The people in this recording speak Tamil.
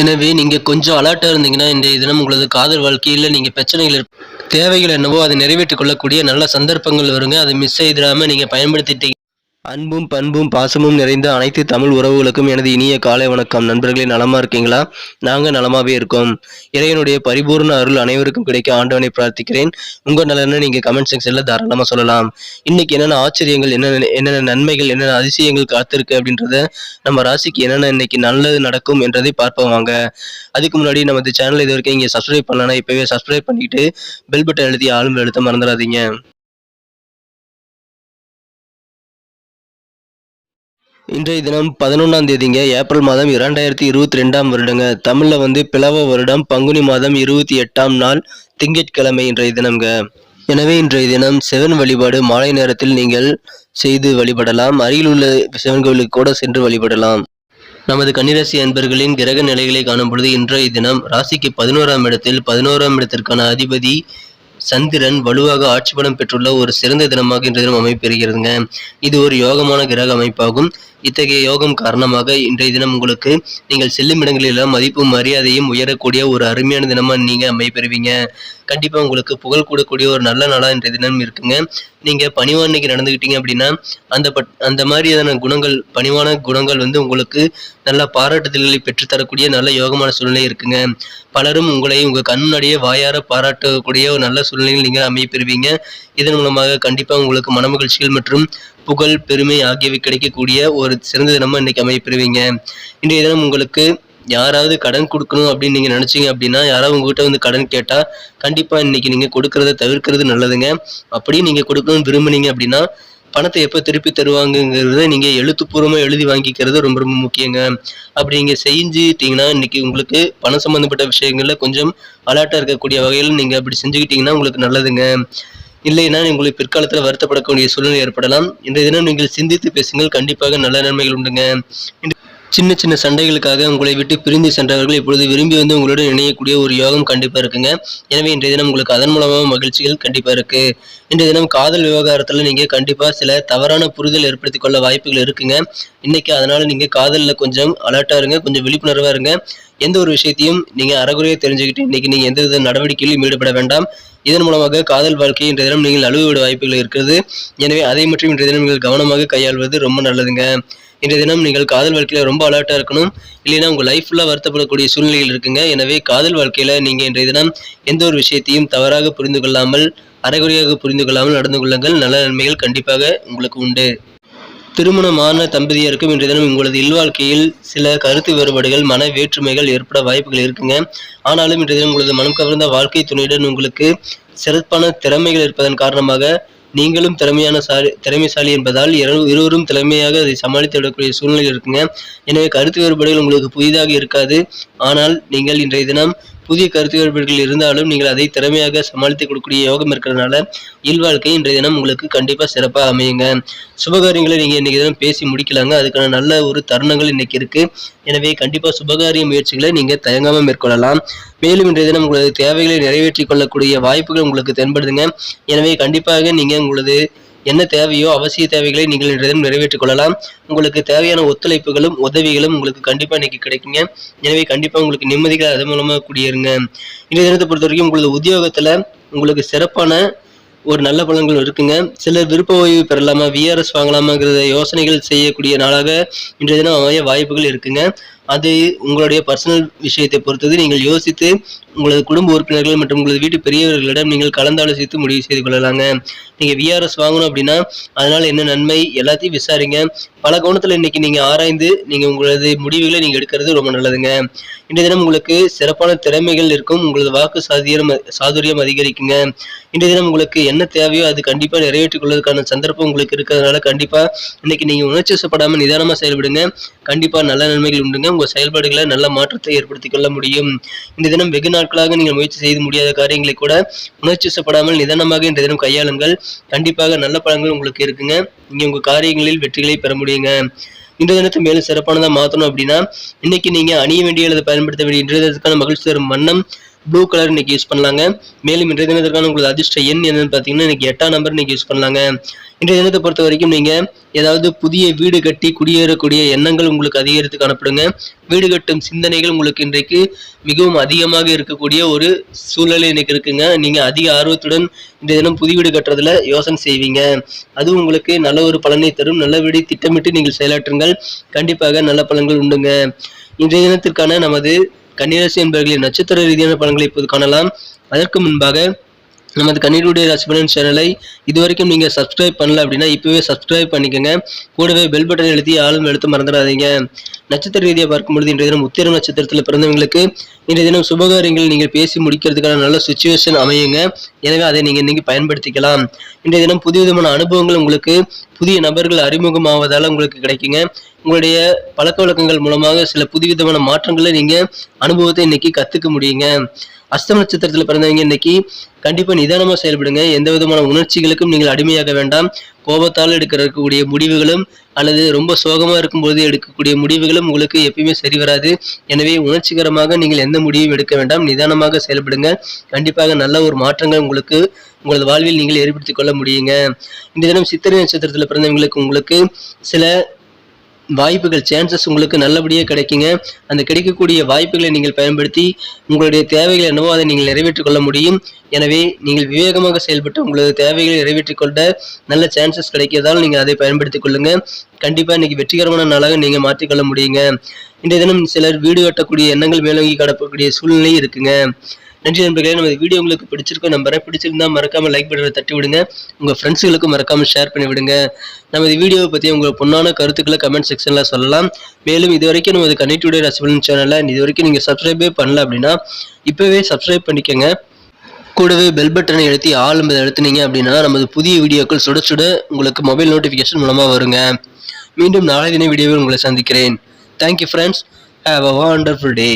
எனவே நீங்க கொஞ்சம் அலர்ட்டா இருந்தீங்கன்னா, இன்றைய தினம் உங்களது காதல் வாழ்க்கையில நீங்க பிரச்சனைகள் தேவைகள் என்னவோ அதை நிறைவேற்றிக் கொள்ளக்கூடிய நல்ல சந்தர்ப்பங்கள் வருங்க. அதை மிஸ் செய்திடாம நீங்க பயன்படுத்திட்டீங்க. அன்பும், பண்பும், பாசமும் நிறைந்த அனைத்து தமிழ் உறவுகளுக்கும் எனது இனிய காலை வணக்கம். நண்பர்களே, நலமா இருக்கீங்களா? நாங்க நலமாவே இருக்கோம். இறைவனுடைய பரிபூர்ண அருள் அனைவருக்கும் கிடைக்க ஆண்டவனை பிரார்த்திக்கிறேன். உங்க நலனை நீங்க கமெண்ட் செக்ஷன்ல தாராளமா சொல்லலாம். இன்னைக்கு என்னென்ன ஆச்சரியங்கள், என்னென்ன நன்மைகள், என்னென்ன அதிசயங்கள் காத்திருக்கு அப்படின்றத, நம்ம ராசிக்கு என்னென்ன இன்னைக்கு நல்லது நடக்கும் என்றதை பார்ப்போம் வாங்க. அதுக்கு முன்னாடி நமது சேனல் இது வரைக்கும் இங்க சப்ஸ்கிரைப் பண்ணலன்னா இப்பவே சப்ஸ்கிரைப் பண்ணிட்டு பெல் பட்டன் அழுத்தி ஆளும் அழுத்த மறந்துடாதீங்க. இன்றைய தினம் 11ஆம் தேதிங்க, ஏப்ரல் மாதம் 2022ஆம் வருடங்க. தமிழ்ல பிலவ வருடம் பங்குனி மாதம் 28ஆம் நாள் திங்கட்கிழமை இன்றைய தினம்ங்க. எனவே இன்றைய தினம் சிவன் வழிபாடு மாலை நேரத்தில் நீங்கள் செய்து வழிபடலாம். அருகில் உள்ள சிவன் கோவிலுக்கு கூட சென்று வழிபடலாம். நமது கன்னிராசி அன்பர்களின் கிரக நிலைகளை காணும் பொழுது இன்றைய தினம் ராசிக்கு 11ஆம் இடத்தில் 11ஆம் இடத்திற்கான அதிபதி சந்திரன் வலுவாக ஆட்சி பலம் பெற்றுள்ள ஒரு சிறந்த தினமாக இன்றைய தினம் அமைப்பெறுகிறதுங்க. இது ஒரு யோகமான கிரக அமைப்பாகும். இத்தகைய யோகம் காரணமாக இன்றைய தினம் உங்களுக்கு நீங்கள் செல்லும் இடங்களில் மதிப்பும் மரியாதையும் உயரக்கூடிய ஒரு அருமையான தினமா நீங்க அமைப்பெறுவீங்க. கண்டிப்பா உங்களுக்கு புகழ் கூடக்கூடிய ஒரு நல்ல நாளா இன்றைய தினம் இருக்குங்க. நீங்க பணிவானைக்கு நடந்துகிட்டீங்க அப்படின்னா அந்த மாதிரியான குணங்கள், பணிவான குணங்கள் உங்களுக்கு நல்ல பாராட்டுதல்களை பெற்றுத்தரக்கூடிய நல்ல யோகமான சூழ்நிலை இருக்குங்க. பலரும் உங்களை உங்க கண் முன்னாடியே வாயார பாராட்டக்கூடிய ஒரு நல்ல சூழ்நிலையில் நீங்க அமைப்பெறுவீங்க. இதன் மூலமாக கண்டிப்பா உங்களுக்கு மனமகிழ்ச்சிகள் மற்றும் புகழ், பெருமை ஆகியவை கிடைக்கக்கூடிய ஒரு சிறந்த தினமா இன்னைக்கு அமைப்பெறுவீங்க. இன்றைய தினம் உங்களுக்கு யாராவது கடன் கொடுக்கணும் அப்படின்னு நீங்க நினைச்சீங்க அப்படின்னா, யாராவது உங்ககிட்ட கடன் கேட்டா கண்டிப்பா இன்னைக்கு நீங்க கொடுக்கறத தவிர்க்கிறது நல்லதுங்க. அப்படியே நீங்க கொடுக்கணும்னு விரும்புனீங்க அப்படின்னா, பணத்தை எப்போ திருப்பி தருவாங்கங்கிறத நீங்க எழுத்துப்பூர்வமா எழுதி வாங்கிக்கிறது ரொம்ப ரொம்ப முக்கியங்க. அப்படி நீங்க செஞ்சுட்டீங்கன்னா இன்னைக்கு உங்களுக்கு பணம் சம்பந்தப்பட்ட விஷயங்கள்ல கொஞ்சம் அலர்ட்டா இருக்கக்கூடிய வகையில் நீங்க அப்படி செஞ்சுக்கிட்டீங்கன்னா உங்களுக்கு நல்லதுங்க. இல்லைன்னா உங்களுக்கு பிற்காலத்தில் வருத்தப்படக்கூடிய சூழ்நிலை ஏற்படலாம். இன்றைய தினம் நீங்கள் சிந்தித்து பேசுங்கள், கண்டிப்பாக நல்ல நன்மைகள் உண்டுங்க. சின்ன சின்ன சண்டைகளுக்காக உங்களை விட்டு பிரிந்து சென்றவர்கள் இப்பொழுது விரும்பி உங்களுடன் இணையக்கூடிய ஒரு யோகம் கண்டிப்பா இருக்குங்க. எனவே இன்றைய தினம் உங்களுக்கு அதன் மூலமாக மகிழ்ச்சிகள் கண்டிப்பா இருக்கு. இன்றைய தினம் காதல் விவகாரத்துல நீங்க கண்டிப்பா சில தவறான புரிதல் ஏற்படுத்திக் கொள்ள வாய்ப்புகள் இருக்குங்க. இன்னைக்கு அதனால நீங்க காதல்ல கொஞ்சம் அலர்ட்டா இருங்க, கொஞ்சம் விழிப்புணர்வா இருங்க. எந்த ஒரு விஷயத்தையும் நீங்க அறகுறையா தெரிஞ்சுக்கிட்டு இன்னைக்கு நீங்க எந்த வித நடவடிக்கையிலும் ஈடுபட வேண்டாம். இதன் மூலமாக காதல் வாழ்க்கையை இன்றைய தினம் நீங்கள் நழுவிவிட வாய்ப்புகள் இருக்கிறது. எனவே அதை மட்டும் இன்றைய தினம் நீங்கள் கவனமாக கையாள்வது ரொம்ப நல்லதுங்க. இன்றைய தினம் நீங்கள் காதல் வாழ்க்கையில ரொம்ப அலர்ட்டா இருக்கணும். இல்லைன்னா உங்க லைஃப் ஃபுல்லா வருத்தப்படக்கூடிய சூழ்நிலைகள் இருக்குங்க. எனவே காதல் வாழ்க்கையில நீங்க இன்றைய தினம் எந்த ஒரு விஷயத்தையும் தவறாக புரிந்து கொள்ளாமல், அரைகுறையாக புரிந்து கொள்ளாமல் நடந்து கொள்ளுங்கள். நல்ல நன்மைகள் கண்டிப்பாக உங்களுக்கு உண்டு. திருமணமான தம்பதியருக்கும் இன்றைய தினம் உங்களது இல்வாழ்க்கையில் சில கருத்து வேறுபாடுகள், மன வேற்றுமைகள் ஏற்பட வாய்ப்புகள் இருக்குங்க. ஆனாலும் இன்றைய தினம் உங்களது மனம் கவர்ந்த வாழ்க்கை துணையுடன் உங்களுக்கு சிறப்பான திறமைகள் இருப்பதன் காரணமாக நீங்களும் திறமைசாலி என்பதால் இருவரும் திறமையாக அதை சமாளித்து விடக்கூடிய சூழ்நிலை இருக்குங்க. எனவே கருத்து வேறுபாடுகள் உங்களுக்கு புதிதாக இருக்காது. ஆனால் நீங்கள் இன்றைய தினம் புதிய கருத்து வேறுபாடுகள் இருந்தாலும் நீங்கள் அதை திறமையாக சமாளித்து கொடுக்கக்கூடிய யோகம் இருக்கிறதுனால இல்வாழ்க்கை இன்றைய தினம் உங்களுக்கு கண்டிப்பா சிறப்பாக அமையுங்க. சுபகாரியங்களை நீங்க இன்னைக்கு தினம் பேசி முடிக்கலாங்க. அதுக்கான நல்ல ஒரு தருணங்கள் இன்னைக்கு இருக்கு. எனவே கண்டிப்பா சுபகாரிய முயற்சிகளை நீங்க தயங்காம மேற்கொள்ளலாம். மேலும் இன்றைய தினம் உங்களது தேவைகளை நிறைவேற்றிக் கொள்ளக்கூடிய வாய்ப்புகள் உங்களுக்கு தென்படுதுங்க. எனவே கண்டிப்பாக நீங்க உங்களது என்ன தேவையோ அவசிய தேவைகளை நீங்கள் இன்றைய தினம் நிறைவேற்றிக் கொள்ளலாம். உங்களுக்கு தேவையான ஒத்துழைப்புகளும் உதவிகளும் உங்களுக்கு கண்டிப்பா இன்னைக்கு கிடைக்குங்க. எனவே கண்டிப்பா உங்களுக்கு நிம்மதிகள் அதன் மூலமா குடியேறுங்க. இன்றைய தினத்தை பொறுத்த வரைக்கும் உங்களது உத்தியோகத்துல உங்களுக்கு சிறப்பான ஒரு நல்ல பலன்கள் இருக்குங்க. சிலர் விருப்ப ஓய்வு பெறலாமா, விஆர்எஸ் வாங்கலாமாங்கிறத யோசனைகள் செய்யக்கூடிய நாளாக இன்றைய தினம் அமைய வாய்ப்புகள் இருக்குங்க. அது உங்களுடைய பர்சனல் விஷயத்தை பொறுத்தது. நீங்கள் யோசித்து உங்களது குடும்ப உறுப்பினர்கள் மற்றும் உங்களது வீட்டு பெரியவர்களிடம் நீங்கள் கலந்தாலோசித்து முடிவு செய்து கொள்ளலாங்க. நீங்க விஆர்எஸ் வாங்கணும் அப்படின்னா அதனால என்ன நன்மை எல்லாத்தையும் விசாரிங்க. பல கோணத்துல இன்னைக்கு நீங்க ஆராய்ந்து நீங்க உங்களது முடிவுகளை நீங்க எடுக்கிறது ரொம்ப நல்லதுங்க. இன்றைய தினம் உங்களுக்கு சிறப்பான திறமைகள் இருக்கும். உங்களது வாக்கு சாதுரியம் அதிகரிக்குங்க. இன்றைய தினம் உங்களுக்கு என்ன தேவையோ அது கண்டிப்பா நிறைவேற்றிக் கொள்வதற்கான சந்தர்ப்பம் உங்களுக்கு இருக்கிறதுனால கண்டிப்பா இன்னைக்கு நீங்க உணர்ச்சி வசப்படாம நிதானமா செயல்படுங்க. கண்டிப்பா நல்ல நன்மைகள் உண்டுங்க. உங்க செயல்பாடுகளை நல்ல மாற்றத்தை ஏற்படுத்திக் கொள்ள முடியும். இந்த தினம் வெகு நாட்களாக நீங்கள் முயற்சி செய்து முடியாத காரியங்களை கூட உணர்ச்சி வசப்படாமல் நிதானமாக இன்றைய தினம் கையாளுங்கள். கண்டிப்பாக நல்ல பலன்கள் உங்களுக்கு இருக்குங்க. நீங்க உங்க காரியங்களில் வெற்றிகளை பெற முடியுங்க. இன்றைய தினத்தை மேலும் சிறப்பானதா மாற்றணும் அப்படின்னா இன்னைக்கு நீங்க அணிய வேண்டிய அல்லது பயன்படுத்த வேண்டிய இன்றைய தினத்துக்கான மகிழ்ச்சி தரும் வண்ணம் ப்ளூ கலர் இன்னைக்கு யூஸ் பண்ணலாங்க. மேலும் இன்றைய தினத்திற்கான உங்களுக்கு அதிர்ஷ்ட எண் என்னன்னு பார்த்தீங்கன்னா இன்னைக்கு 8ஆம் நம்பர் இன்னைக்கு யூஸ் பண்ணலாங்க. இன்றைய தினத்தை பொறுத்த வரைக்கும் நீங்க ஏதாவது புதிய வீடு கட்டி குடியேறக்கூடிய எண்ணங்கள் உங்களுக்கு அதிகரித்து காணப்படுங்க. வீடு கட்டும் சிந்தனைகள் உங்களுக்கு இன்றைக்கு மிகவும் அதிகமாக இருக்கக்கூடிய ஒரு சூழ்நிலை இன்னைக்கு இருக்குங்க. நீங்க அதிக ஆர்வத்துடன் இன்றைய தினம் புதிய வீடு கட்டுறதுல யோசனை செய்வீங்க. அது உங்களுக்கு நல்ல ஒரு பலனை தரும். நல்ல வீடு திட்டமிட்டு நீங்கள் செயலாற்றுங்கள். கண்டிப்பாக நல்ல பலன்கள் உண்டுங்க. இன்றைய தினத்திற்கான நமது கன்னிராசி என்பவர்களின் நட்சத்திர ரீதியான பலன்களை இப்போது காணலாம். அதற்கு முன்பாக நமது கன்னியுடைய ராசி பலன் சேனலை இதுவரைக்கும் நீங்க சப்ஸ்கிரைப் பண்ணல அப்படின்னா இப்பவே சப்ஸ்கிரைப் பண்ணிக்கோங்க. கூடவே பெல் பட்டன் எழுதி ஆளும் எழுத்து மறந்துடாதீங்க. நட்சத்திர ரீதியாக பார்க்கும்பொழுது இன்றைய தினம் உத்திரம் நட்சத்திரத்தில் பிறந்தவங்களுக்கு இன்றைய தினம் சுபகாரியங்கள் நீங்கள் பேசி முடிக்கிறதுக்கான நல்ல சுச்சுவேஷன் அமையுங்க. எனவே அதை நீங்க இன்னைக்கு பயன்படுத்திக்கலாம். இன்றைய தினம் புதிய விதமான அனுபவங்கள் உங்களுக்கு புதிய நபர்கள் அறிமுகமாவதால உங்களுக்கு கிடைக்குங்க. உங்களுடைய பழக்க வழக்கங்கள் மூலமாக சில புதுவிதமான மாற்றங்களை நீங்க அனுபவத்தை இன்னைக்கு கத்துக்க முடியுங்க. அஸ்தம் நட்சத்திரத்தில் பிறந்தவங்க இன்னைக்கு கண்டிப்பா நிதானமா செயல்படுங்க. எந்த விதமான உணர்ச்சிகளுக்கும் நீங்கள் அடிமையாக வேண்டாம். கோபத்தால் எடுக்கக்கூடிய முடிவுகளும் அல்லது ரொம்ப சோகமா இருக்கும்போது எடுக்கக்கூடிய முடிவுகளும் உங்களுக்கு எப்பயுமே சரி வராது. எனவே உணர்ச்சிகரமாக நீங்கள் எந்த முடிவும் எடுக்க வேண்டாம். நிதானமாக செயல்படுங்க. கண்டிப்பாக நல்ல ஒரு மாற்றங்கள் உங்களுக்கு உங்களது வாழ்வில் நீங்கள் ஏற்படுத்திக் கொள்ள முடியுங்க. இந்த தினம் சித்திரை நட்சத்திரத்தில் பிறந்தவங்களுக்கு உங்களுக்கு சில வாய்ப்புகள் சான்சஸ் உங்களுக்கு நல்லபடியாக கிடைக்குங்க. அந்த கிடைக்கக்கூடிய வாய்ப்புகளை நீங்கள் பயன்படுத்தி உங்களுடைய தேவைகள் என்னவோ அதை நீங்கள் நிறைவேற்றிக் கொள்ள முடியும். எனவே நீங்கள் விவேகமாக செயல்பட்டு உங்களது தேவைகளை நிறைவேற்றிக் கொள்ள நல்ல சான்சஸ் கிடைக்கிறதால் நீங்கள் அதை பயன்படுத்திக் கொள்ளுங்க. கண்டிப்பாக இன்னைக்கு வெற்றிகரமான நாளாக நீங்கள் மாற்றிக்கொள்ள முடியுங்க. இன்றைய தினம் சிலர் வீடு கட்டக்கூடிய எண்ணங்கள் மேலோங்கி கடப்பக்கூடிய சூழ்நிலை இருக்குங்க. நன்றி நண்பர்களே. நம்ம வீடியோ உங்களுக்கு பிடிச்சிருக்கோம் நம்புறேன். பிடிச்சிருந்தா மறக்காம லைக் பட்டனை தட்டி விடுங்க. உங்க ஃப்ரெண்ட்ஸுகளுக்கும் மறக்காம ஷேர் பண்ணி விடுங்க. நமது வீடியோவை பத்தி உங்க பொண்ணான கருத்துக்களை கமெண்ட் செக்ஷன்ல சொல்லலாம். மேலும் இதுவரைக்கும் நமது கனெக்டிவிட்டி ராசி பலன் சேனலை இதுவரைக்கும் நீங்க சப்ஸ்கிரைபே பண்ணல அப்படின்னா இப்பவே சப்ஸ்கிரைப் பண்ணிக்கோங்க. கூடவே பெல் பட்டனை அழுத்தி ஆல் என்பதை அழுத்தினீங்க அப்படின்னா நமது புதிய வீடியோக்கள் சுட சுட உங்களுக்கு மொபைல் நோட்டிஃபிகேஷன் மூலமா வருங்க. மீண்டும் நாளை தின வீடியோவில் உங்களை சந்திக்கிறேன். Thank you friends. Have a wonderful day.